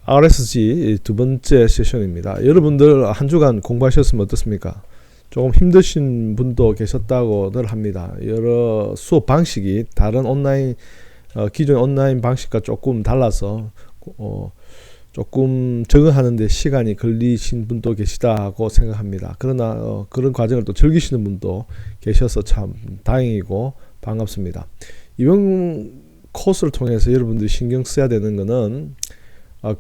RSG 두 번째 세션입니다. 여러분들 한 주간 공부하셨으면 어떻습니까? 조금 힘드신 분도 계셨다고들 합니다. 여러 수업 방식이 다른 온라인 기존 온라인 방식과 조금 달라서 조금 적응하는데 시간이 걸리신 분도 계시다고 생각합니다. 그러나 그런 과정을 또 즐기시는 분도 계셔서 참 다행이고 반갑습니다. 이번 코스를 통해서 여러분들이 신경 써야 되는 것은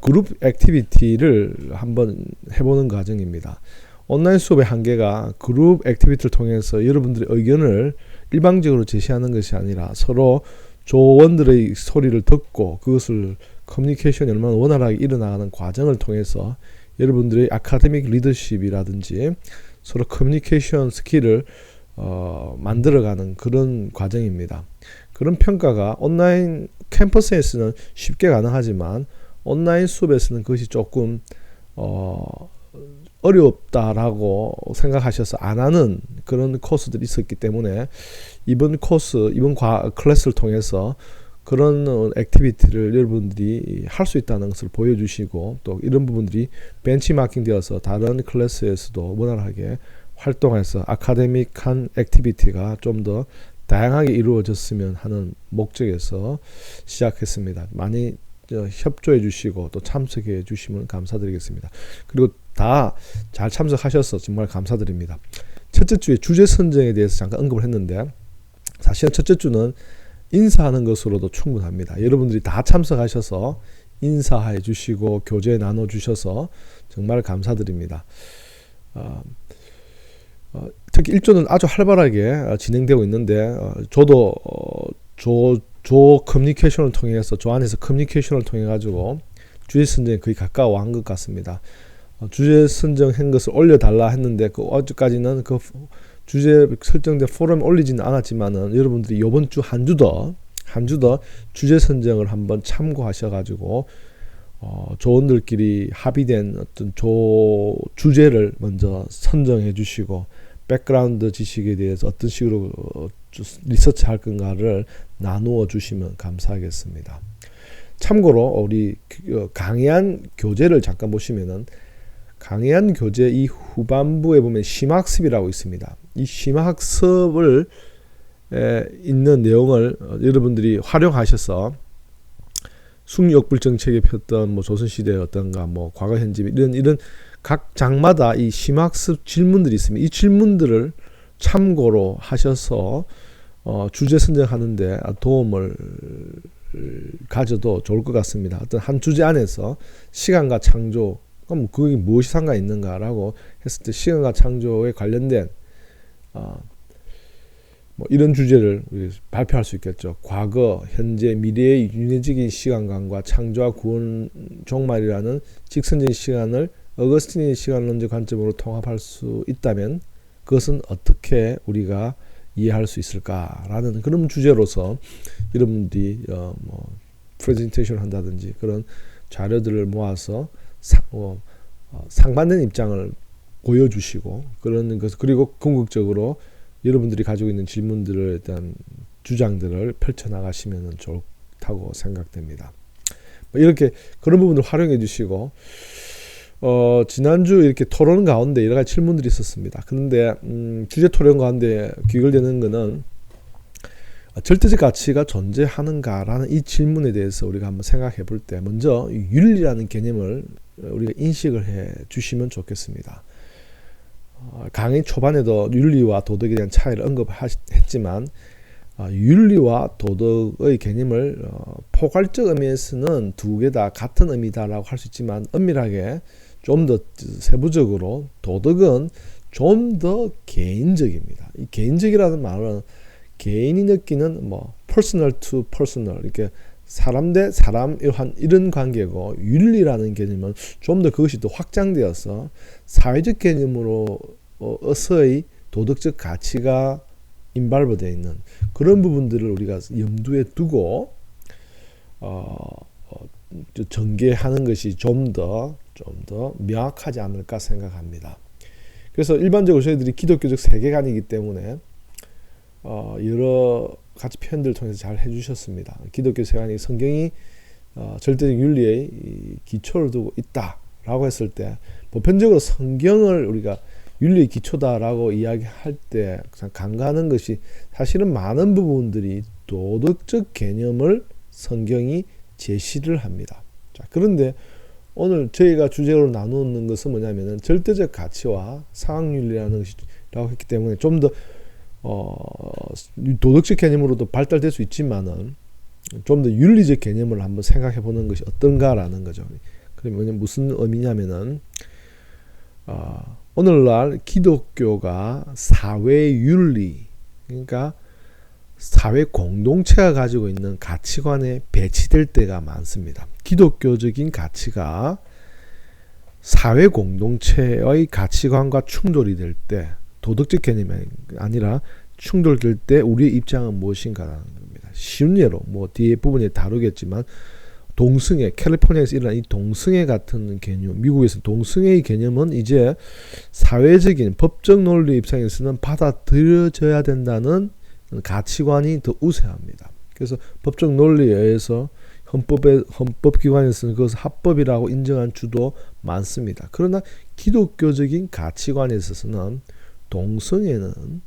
그룹 액티비티를 한번 해보는 과정입니다. 온라인 수업의 한계가 그룹 액티비티를 통해서 여러분들의 의견을 일방적으로 제시하는 것이 아니라 서로 조원들의 소리를 듣고 그것을 커뮤니케이션이 얼마나 원활하게 일어나가는 과정을 통해서 여러분들의 아카데믹 리더십이라든지 서로 커뮤니케이션 스킬을 만들어가는 그런 과정입니다. 그런 평가가 온라인 캠퍼스에서는 쉽게 가능하지만 온라인 수업에서는 그것이 조금 어렵다라고 생각하셔서 안 하는 그런 코스들이 있었기 때문에 이번 클래스를 통해서 그런 액티비티를 여러분들이 할 수 있다는 것을 보여주시고 또 이런 부분들이 벤치마킹 되어서 다른 클래스에서도 원활하게 활동해서 아카데믹한 액티비티가 좀 더 다양하게 이루어졌으면 하는 목적에서 시작했습니다. 많이 협조해 주시고 또 참석해 주시면 감사드리겠습니다. 그리고 다 잘 참석하셔서 정말 감사드립니다. 첫째 주에 주제 선정에 대해서 잠깐 언급을 했는데 사실은 첫째 주는 인사하는 것으로도 충분합니다. 여러분들이 다 참석하셔서 인사해 주시고 교제 나눠 주셔서 정말 감사드립니다. 특히 1조는 아주 활발하게 진행되고 있는데 저도 조 커뮤니케이션을 통해서 저 안에서 커뮤니케이션을 통해 가지고 주제 선정에 거의 가까워한 것 같습니다. 주제 선정한 것을 올려달라 했는데 어제까지는 그 주제 설정된 포럼에 올리지는 않았지만은 여러분들이 이번 주 한 주 더 주제 선정을 한번 참고하셔가지고 조원들끼리 합의된 어떤 주제를 먼저 선정해 주시고 백그라운드 지식에 대해서 어떤 식으로 리서치 할 건가를 나누어 주시면 감사하겠습니다. 참고로 우리 강의한 교재를 잠깐 보시면은 강의한 교재 이 후반부에 보면 심학습이라고 있습니다. 이 심학습을 있는 내용을 여러분들이 활용하셔서 숭유역불 정책에 폈던 조선시대의 어떤가 과거 현재 이런 각 장마다 이 심학습 질문들이 있습니다. 이 질문들을 참고로 하셔서 주제 선정하는데 도움을 가져도 좋을 것 같습니다. 어떤 한 주제 안에서 시간과 창조 그럼 그게 무엇이 상관 있는가라고 했을 때 시간과 창조에 관련된 이런 주제를 우리 발표할 수 있겠죠. 과거, 현재, 미래의 윤회적인 시간관과 창조와 구원 종말이라는 직선적인 시간을 어거스틴의 시간론적 관점으로 통합할 수 있다면 그것은 어떻게 우리가 이해할 수 있을까라는 그런 주제로서 여러분들이 프레젠테이션을 한다든지 그런 자료들을 모아서 상반된 입장을 보여주시고 그런 것 그리고 궁극적으로 여러분들이 가지고 있는 질문들에 대한 주장들을 펼쳐나가시면 좋다고 생각됩니다. 이렇게 그런 부분을 활용해 주시고 지난주 이렇게 토론 가운데 여러 가지 질문들이 있었습니다. 그런데 주제 토론 가운데 귀결되는 것은 절대적 가치가 존재하는가라는 이 질문에 대해서 우리가 한번 생각해 볼 때 먼저 윤리라는 개념을 우리가 인식을 해 주시면 좋겠습니다. 강의 초반에도 윤리와 도덕에 대한 차이를 언급했지만 윤리와 도덕의 개념을 포괄적 의미에서는 두 개 다 같은 의미다라고 할 수 있지만 엄밀하게 좀 더 세부적으로 도덕은 좀 더 개인적입니다. 이 개인적이라는 말은 개인이 느끼는 personal to personal 이렇게 사람 대 사람 이런 관계고 윤리라는 개념은 좀 더 그것이 더 확장되어서 사회적 개념으로서의 도덕적 가치가 인발브되어 있는 그런 부분들을 우리가 염두에 두고 전개하는 것이 좀 더 명확하지 않을까 생각합니다. 그래서 일반적으로 저희들이 기독교적 세계관이기 때문에 여러 가지 표현들을 통해서 잘 해주셨습니다. 기독교 세계관이 성경이 절대적 윤리의 이 기초를 두고 있다라고 했을 때 보편적으로 성경을 우리가 윤리의 기초다라고 이야기할 때 간과하는 것이 사실은 많은 부분들이 도덕적 개념을 성경이 제시를 합니다. 자, 그런데 오늘 저희가 주제로 나누는 것은 뭐냐면은 절대적 가치와 상황윤리라는 것이라고 했기 때문에 좀 더 도덕적 개념으로도 발달될 수 있지만은 좀 더 윤리적 개념을 한번 생각해 보는 것이 어떤가라는 거죠. 그러면 무슨 의미냐면은 오늘날 기독교가 사회윤리, 그러니까 사회 공동체가 가지고 있는 가치관에 배치될 때가 많습니다. 기독교적인 가치가 사회 공동체의 가치관과 충돌이 될 때, 도덕적 개념이 아니라 충돌될 때 우리의 입장은 무엇인가라는 겁니다. 쉬운 예로 뒤에 부분에 다루겠지만 동성애, 캘리포니아에서 일어난 이 동성애 같은 개념, 미국에서 동성애의 개념은 이제 사회적인 법적 논리 입장에서는 받아들여져야 된다는 가치관이 더 우세합니다. 그래서 법적 논리에 의해서 헌법기관에서는 그것을 합법이라고 인정한 주도 많습니다. 그러나 기독교적인 가치관에 있어서는 동성애는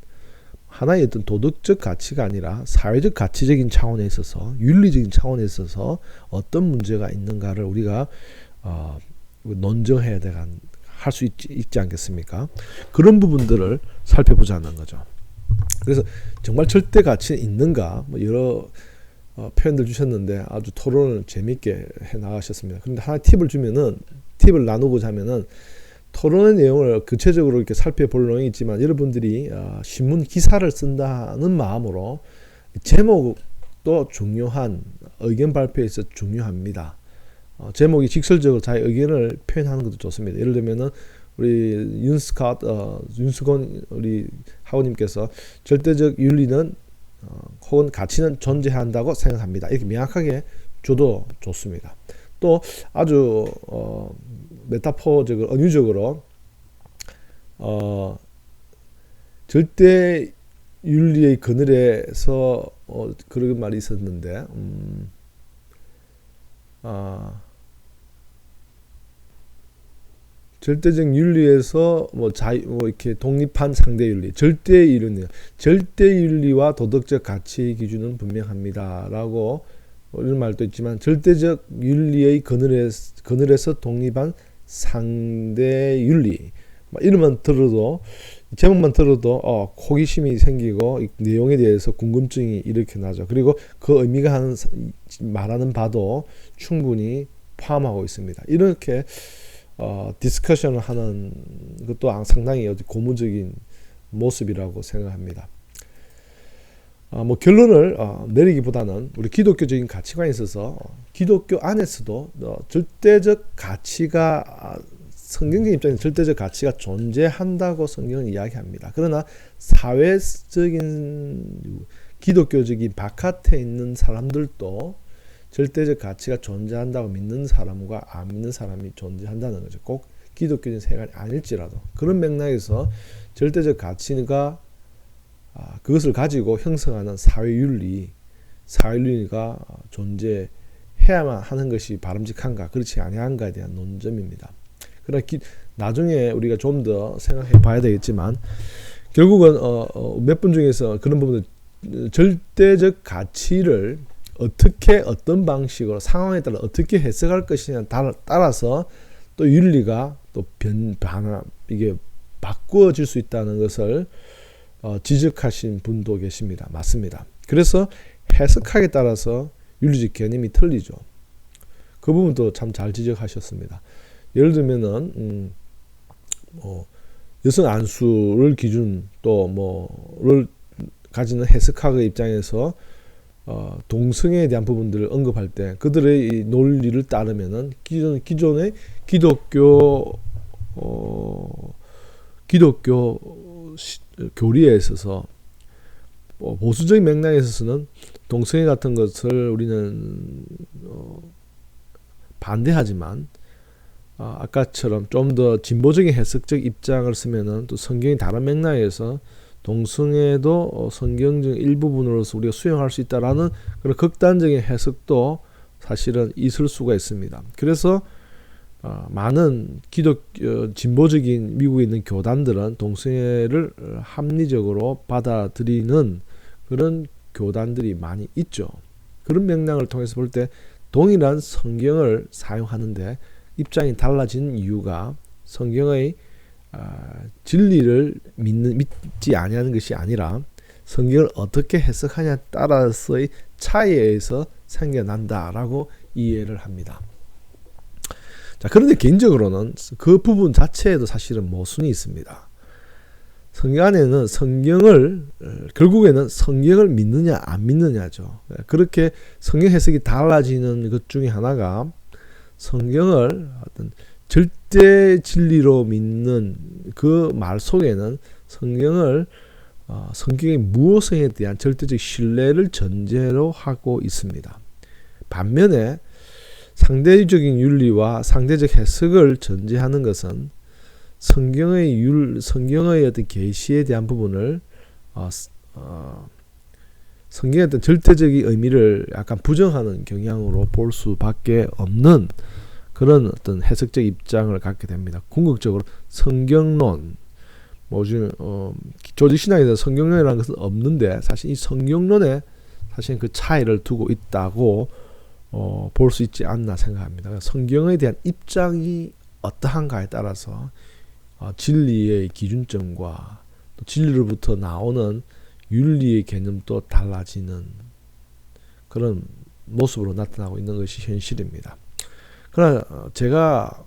하나의 어떤 도덕적 가치가 아니라 사회적 가치적인 차원에 있어서, 윤리적인 차원에 있어서 어떤 문제가 있는가를 우리가 논증해야 할 수 있지 않겠습니까? 그런 부분들을 살펴보자는 거죠. 그래서 정말 절대 가치는 있는가, 여러 표현들 주셨는데 아주 토론을 재밌게 해 나가셨습니다. 그런데 하나 팁을 나누고자 하면은, 토론의 내용을 구체적으로 이렇게 살펴볼 내용이 있지만 여러분들이 신문 기사를 쓴다는 마음으로 제목도 중요한, 의견 발표에서 중요합니다. 제목이 직설적으로 자기 의견을 표현하는 것도 좋습니다. 예를 들면은 우리 윤수건 우리 하우님께서 절대적 윤리는 혹은 가치는 존재한다고 생각합니다. 이렇게 명확하게 줘도 좋습니다. 또 아주 메타포적으로, 은유적으로 절대 윤리의 그늘에서 그런 말이 있었는데, 절대적 윤리에서 이렇게 독립한 상대 윤리, 절대 윤리와 도덕적 가치 기준은 분명합니다라고 이런 말도 있지만, 절대적 윤리의 그늘에서 독립한 상대 윤리, 이름만 들어도, 제목만 들어도 호기심이 생기고 내용에 대해서 궁금증이 이렇게 나죠. 그리고 그 의미가 말하는 바도 충분히 포함하고 있습니다. 이렇게 디스커션을 하는 것도 상당히 고무적인 모습이라고 생각합니다. 결론을 내리기보다는 우리 기독교적인 가치관에 있어서 기독교 안에서도 절대적 가치가, 성경적 입장에서 절대적 가치가 존재한다고 성경은 이야기합니다. 그러나 사회적인 기독교적인 바깥에 있는 사람들도 절대적 가치가 존재한다고 믿는 사람과 안 믿는 사람이 존재한다는 거죠. 꼭 기독교적인 생각이 아닐지라도 그런 맥락에서 절대적 가치가 그것을 가지고 형성하는 사회윤리가 존재해야만 하는 것이 바람직한가, 그렇지 아니한가에 대한 논점입니다. 그러나 나중에 우리가 좀 더 생각해 봐야 되겠지만, 결국은 몇 분 중에서 그런 부분들, 절대적 가치를 어떤 방식으로, 상황에 따라 어떻게 해석할 것이냐에 따라서 또 윤리가 또 이게 바꾸어질 수 있다는 것을 지적하신 분도 계십니다. 맞습니다. 그래서 해석하기에 따라서 윤리적 개념이 틀리죠. 그 부분도 참 잘 지적하셨습니다. 예를 들면은 여성 안수를 기준 또를 가지는 해석학의 입장에서 동성애에 대한 부분들을 언급할 때 그들의 이 논리를 따르면은 기존의 기독교 교리에 있어서 보수적인 맥락에 있어서는 동성애 같은 것을 우리는 반대하지만, 아까처럼 좀 더 진보적인 해석적 입장을 쓰면은 또 성경이 다른 맥락에서 동성애도 성경적 일부분으로서 우리가 수용할 수 있다라는 그런 극단적인 해석도 사실은 있을 수가 있습니다. 그래서 많은 진보적인 미국에 있는 교단들은 동성애를 합리적으로 받아들이는 그런 교단들이 많이 있죠. 그런 맥락을 통해서 볼 때 동일한 성경을 사용하는데 입장이 달라진 이유가 성경의 진리를 믿지 아니하는 것이 아니라 성경을 어떻게 해석하냐에 따라서의 차이에 의해서 생겨난다라고 이해를 합니다. 자, 그런데 개인적으로는 그 부분 자체에도 사실은 모순이 있습니다. 성경 안에는 결국에는 성경을 믿느냐 안 믿느냐죠. 그렇게 성경 해석이 달라지는 것 중에 하나가 성경을 어떤 절대 진리로 믿는 그 말 속에는 성경의 무엇에 대한 절대적 신뢰를 전제로 하고 있습니다. 반면에 상대적인 윤리와 상대적 해석을 전제하는 것은 성경의 어떤 계시에 대한 부분을 성경의 어떤 절대적인 의미를 약간 부정하는 경향으로 볼 수밖에 없는 그런 어떤 해석적 입장을 갖게 됩니다. 궁극적으로 성경론, 조직 신학에서 성경론이라는 것은 없는데 사실 이 성경론에 사실 그 차이를 두고 있다고 볼 수 있지 않나 생각합니다. 성경에 대한 입장이 어떠한가에 따라서 진리의 기준점과 또 진리로부터 나오는 윤리의 개념도 달라지는 그런 모습으로 나타나고 있는 것이 현실입니다. 그러나 제가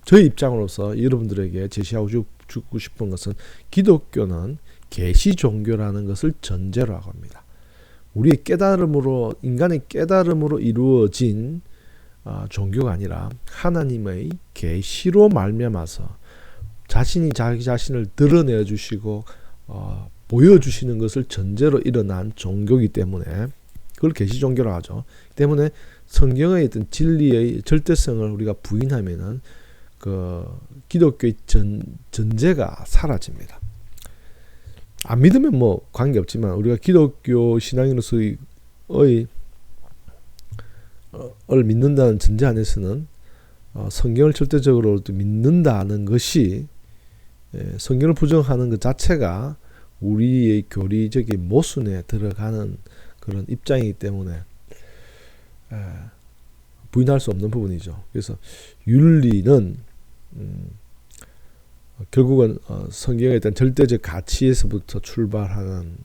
저희 입장으로서 여러분들에게 제시하고 주고 싶은 것은 기독교는 계시 종교라는 것을 전제로 하고 합니다. 우리의 깨달음으로 인간의 깨달음으로 이루어진 종교가 아니라 하나님의 계시로 말미암아서 자신이 자기 자신을 드러내 주시고 보여주시는 것을 전제로 일어난 종교이기 때문에 그걸 계시 종교라고 하죠. 때문에 성경의 어떤 진리의 절대성을 우리가 부인하면은 그 기독교의 전제가 사라집니다. 안 믿으면 뭐 관계없지만 우리가 기독교 신앙인으로서의 믿는다는 전제 안에서는 성경을 절대적으로 믿는다는 것이 성경을 부정하는 것 자체가 우리의 교리적인 모순에 들어가는 그런 입장이기 때문에 부인할 수 없는 부분이죠. 그래서 윤리는 결국은 성경에 대한 절대적 가치에서부터 출발하는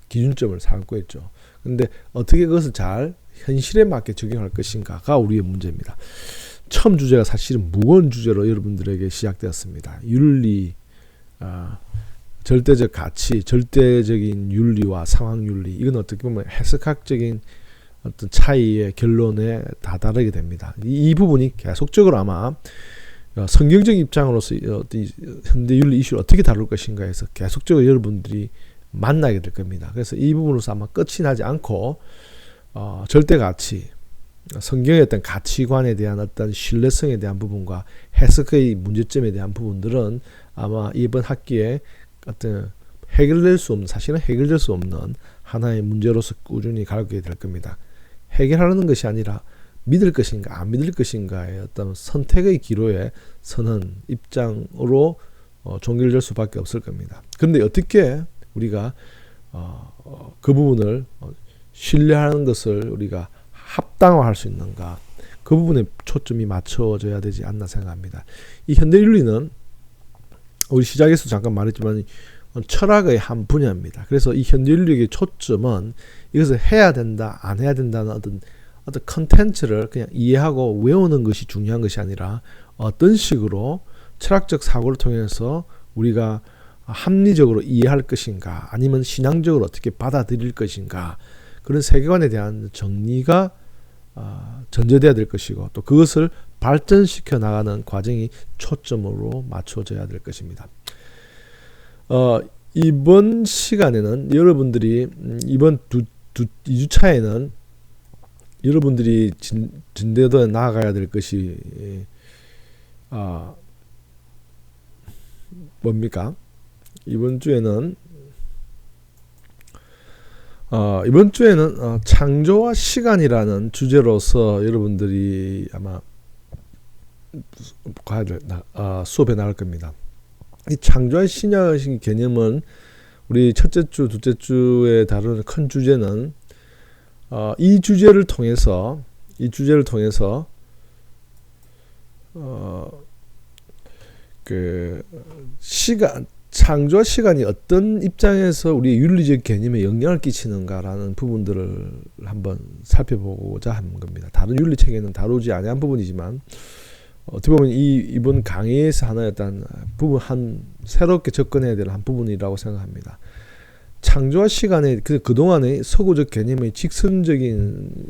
기준점을 삼고 있죠. 그런데 어떻게 그것을 잘 현실에 맞게 적용할 것인가가 우리의 문제입니다. 처음 주제가 사실은 무거운 주제로 여러분들에게 시작되었습니다. 윤리, 절대적 가치, 절대적인 윤리와 상황 윤리, 이건 어떻게 보면 해석학적인 어떤 차이의 결론에 다다르게 됩니다. 이 부분이 계속적으로 아마 성경적 입장으로서 현대 윤리 이슈를 어떻게 다룰 것인가 해서 계속적으로 여러분들이 만나게 될 겁니다. 그래서 이 부분으로서 아마 끝이 나지 않고 절대 가치, 성경의 어떤 가치관에 대한 어떤 신뢰성에 대한 부분과 해석의 문제점에 대한 부분들은 아마 이번 학기에 어떤 사실은 해결될 수 없는 하나의 문제로서 꾸준히 가게 될 겁니다. 해결하려는 것이 아니라 믿을 것인가 안 믿을 것인가의 어떤 선택의 기로에 서는 입장으로 종결될 수밖에 없을 겁니다. 그런데 어떻게 우리가 그 부분을 신뢰하는 것을 우리가 합당화할 수 있는가, 그 부분에 초점이 맞춰져야 되지 않나 생각합니다. 이 현대윤리는 우리 시작에서 잠깐 말했지만 철학의 한 분야입니다. 그래서 이 현대윤리의 초점은 이것을 해야 된다 안 해야 된다는 어떤 컨텐츠를 그냥 이해하고 외우는 것이 중요한 것이 아니라 어떤 식으로 철학적 사고를 통해서 우리가 합리적으로 이해할 것인가, 아니면 신앙적으로 어떻게 받아들일 것인가, 그런 세계관에 대한 정리가 전제돼야 될 것이고, 또 그것을 발전시켜 나가는 과정이 초점으로 맞춰져야 될 것입니다. 이번 시간에는 여러분들이 이번 2주차에는 여러분들이 진대도에 나아가야 될 것이 뭡니까? 이번 주에는 이번 주에는 창조와 시간이라는 주제로서 여러분들이 아마 수업에 나갈 겁니다. 이 창조와 신약의 개념은 우리 첫째 주, 둘째 주에 다루는 큰 주제는 이 주제를 통해서 그 시간, 창조와 시간이 어떤 입장에서 우리 윤리적 개념에 영향을 끼치는가라는 부분들을 한번 살펴보고자 하는 겁니다. 다른 윤리 체계는 다루지 않은 부분이지만 어떻게 보면 이번 강의에서 하나였던 부분 새롭게 접근해야 될 한 부분이라고 생각합니다. 창조와 시간의 그동안의 서구적 개념의 직선적인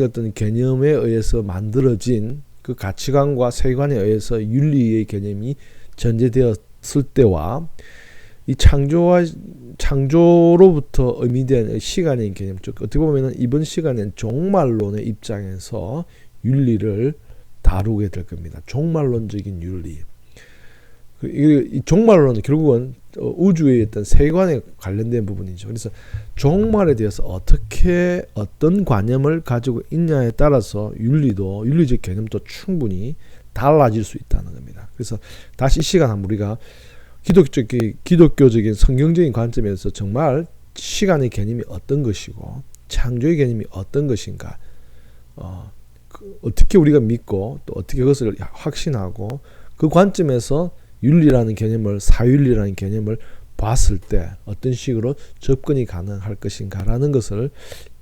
어떤 개념에 의해서 만들어진 그 가치관과 세계관에 의해서 윤리의 개념이 전제되었을 때와 이 창조로부터 의미된 시간의 개념, 즉 어떻게 보면 이번 시간엔 종말론의 입장에서 윤리를 다루게 될 겁니다. 종말론적인 윤리. 이 종말론은 결국은 우주의 어떤 세계관에 관련된 부분이죠. 그래서 종말에 대해서 어떤 관념을 가지고 있냐에 따라서 윤리적 개념도 충분히 달라질 수 있다는 겁니다. 그래서 다시 이 시간 한번 우리가 기독교적인 성경적인 관점에서 정말 시간의 개념이 어떤 것이고 창조의 개념이 어떤 것인가, 어떻게 우리가 믿고 또 어떻게 그것을 확신하고 그 관점에서 윤리라는 개념을, 사윤리라는 개념을 봤을 때 어떤 식으로 접근이 가능할 것인가라는 것을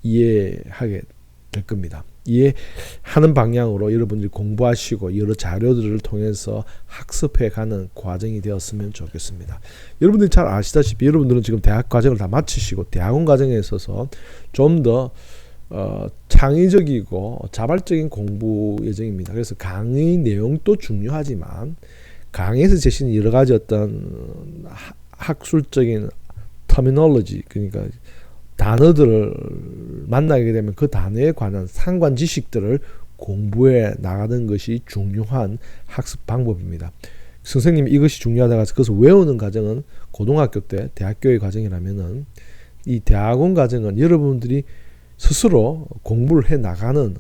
이해하게 될 겁니다. 이해하는 방향으로 여러분들이 공부하시고 여러 자료들을 통해서 학습해가는 과정이 되었으면 좋겠습니다. 여러분들이 잘 아시다시피 여러분들은 지금 대학 과정을 다 마치시고 대학원 과정에 있어서 좀 더 창의적이고 자발적인 공부 예정입니다. 그래서 강의 내용도 중요하지만 강의에서 제시는 여러 가지 어떤 학술적인 터미놀로지, 그러니까 단어들을 만나게 되면 그 단어에 관한 상관 지식들을 공부해 나가는 것이 중요한 학습 방법입니다. 선생님이 이것이 중요하다고 해서 그것을 외우는 과정은 고등학교 때 대학교의 과정이라면은 이 대학원 과정은 여러분들이 스스로 공부를 해 나가는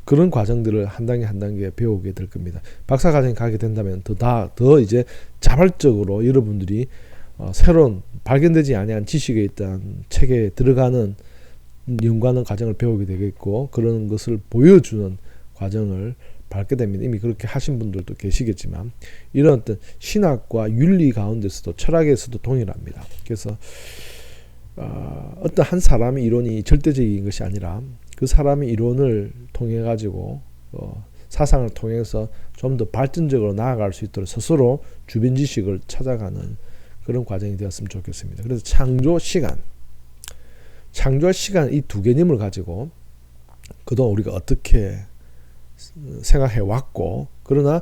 그런 과정들을 한 단계 배우게 될 겁니다. 박사 과정에 가게 된다면 더 이제 자발적으로 여러분들이 새로운 발견되지 아니한 지식에 있던 책에 들어가는 연구하는 과정을 배우게 되겠고 그런 것을 보여주는 과정을 밟게 됩니다. 이미 그렇게 하신 분들도 계시겠지만 이런 어떤 신학과 윤리 가운데서도 철학에서도 동일합니다. 그래서 어떤 한 사람의 이론이 절대적인 것이 아니라 그 사람의 이론을 통해 가지고 사상을 통해서 좀 더 발전적으로 나아갈 수 있도록 스스로 주변 지식을 찾아가는 그런 과정이 되었으면 좋겠습니다. 그래서 창조와 시간 이 두 개념을 가지고 그동안 우리가 어떻게 생각해 왔고, 그러나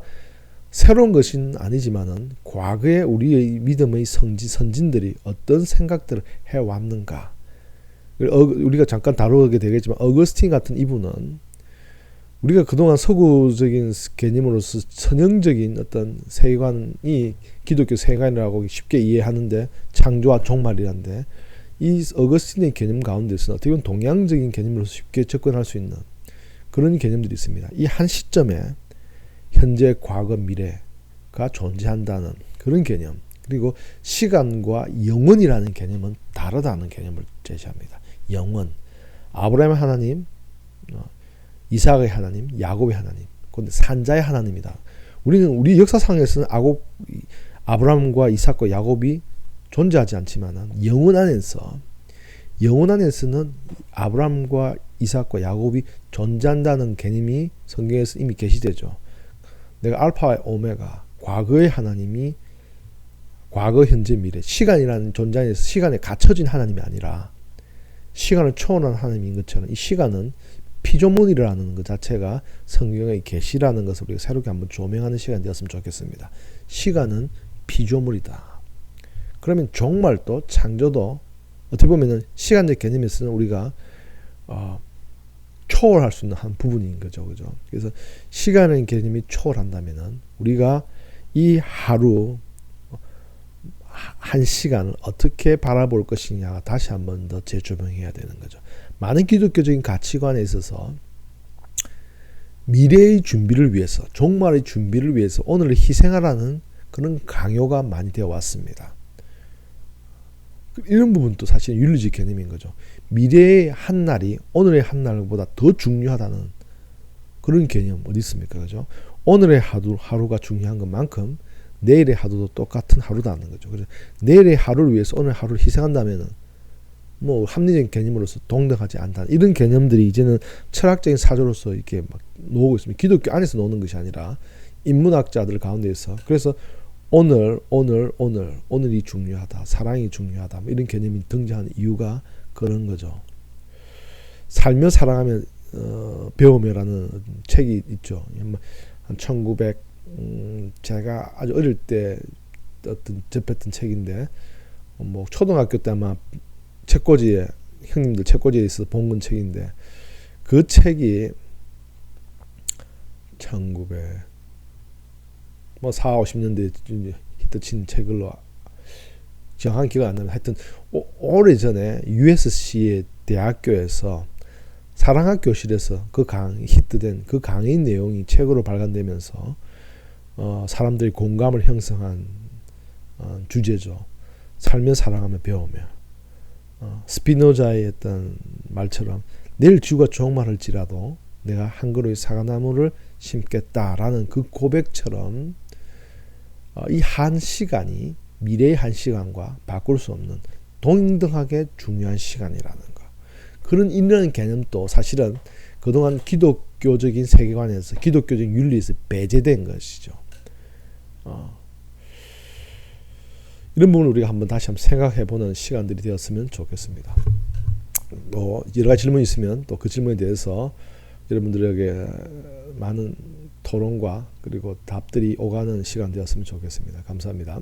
새로운 것은 아니지만은 과거에 우리의 믿음의 선진들이 어떤 생각들을 해왔는가, 우리가 잠깐 다루게 되겠지만 어거스틴 같은 이분은 우리가 그동안 서구적인 개념으로서 선형적인 어떤 세계관이 기독교 세계관이라고 쉽게 이해하는데 창조와 종말이란데, 이 어거스틴의 개념 가운데서는 어떻게 보면 동양적인 개념으로서 쉽게 접근할 수 있는 그런 개념들이 있습니다. 이 한 시점에 현재, 과거, 미래가 존재한다는 그런 개념, 그리고 시간과 영원이라는 개념은 다르다는 개념을 제시합니다. 영원, 아브라함의 하나님, 이삭의 하나님, 야곱의 하나님, 그런데 산자의 하나님이다. 우리 역사상에서는 아브라함과 이삭과 야곱이 존재하지 않지만 영원 안에서는 아브라함과 이삭과 야곱이 존재한다는 개념이 성경에서 이미 계시되죠. 내가 알파와 오메가, 과거의 하나님이 과거, 현재, 미래, 시간이라는 존재에서 시간에 갇혀진 하나님이 아니라 시간을 초월한 하나님인 것처럼 이 시간은 피조물이라는 것 자체가 성경의 계시라는 것을 우리가 새롭게 한번 조명하는 시간이 되었으면 좋겠습니다. 시간은 피조물이다. 그러면 종말도 창조도 어떻게 보면 시간적 개념에서는 우리가 초월할 수 있는 한 부분인 거죠. 그죠? 그래서 시간의 개념이 초월한다면은 우리가 이 하루 한 시간을 어떻게 바라볼 것이냐가 다시 한번 더 재조명해야 되는 거죠. 많은 기독교적인 가치관에 있어서 미래의 준비를 위해서, 종말의 준비를 위해서 오늘을 희생하라는 그런 강요가 많이 되어 왔습니다. 이런 부분도 사실 윤리적 개념인 거죠. 미래의 한 날이 오늘의 한 날보다 더 중요하다는 그런 개념 어디 있습니까? 그죠? 오늘의 하루가 중요한 것만큼 내일의 하루도 똑같은 하루다는 거죠. 그래서 내일의 하루를 위해서 오늘 하루를 희생한다면은 뭐 합리적인 개념으로서 동등하지 않다. 이런 개념들이 이제는 철학적인 사조로서 이렇게 막 놓고 있습니다. 기독교 안에서 놓는 것이 아니라 인문학자들 가운데에서. 그래서 오늘이 중요하다. 사랑이 중요하다. 뭐 이런 개념이 등장하는 이유가 그런 거죠. 살며 살아가며 배우며라는 책이 있죠. 한 1900 제가 아주 어릴 때 어떤 접했던 책인데 뭐 초등학교 때 아마 책꽂이에 형님들 책꽂이에 있어서 본 건 책인데 그 책이 1900 뭐 40, 50년대에 히트 친 책으로 정확한 기억 안 나면 하여튼 오래전에 USC의 대학교에서 사랑학 교실에서 그 히트된 그 강의 내용이 책으로 발간되면서 사람들이 공감을 형성한 주제죠. 살며 살아가며 배우며. 스피노자의 어떤 말처럼 내일 지구가 종말할지라도 내가 한 그루의 사과나무를 심겠다라는 그 고백처럼 이 한 시간이 미래의 한 시간과 바꿀 수 없는 동등하게 중요한 시간이라는 거. 그런 이런 개념도 사실은 그동안 기독교적인 세계관에서 기독교적인 윤리에서 배제된 것이죠. 이런 부분을 우리가 다시 한번 생각해보는 시간들이 되었으면 좋겠습니다. 또 여러 가지 질문이 있으면 또 그 질문에 대해서 여러분들에게 많은 토론과 그리고 답들이 오가는 시간 되었으면 좋겠습니다. 감사합니다.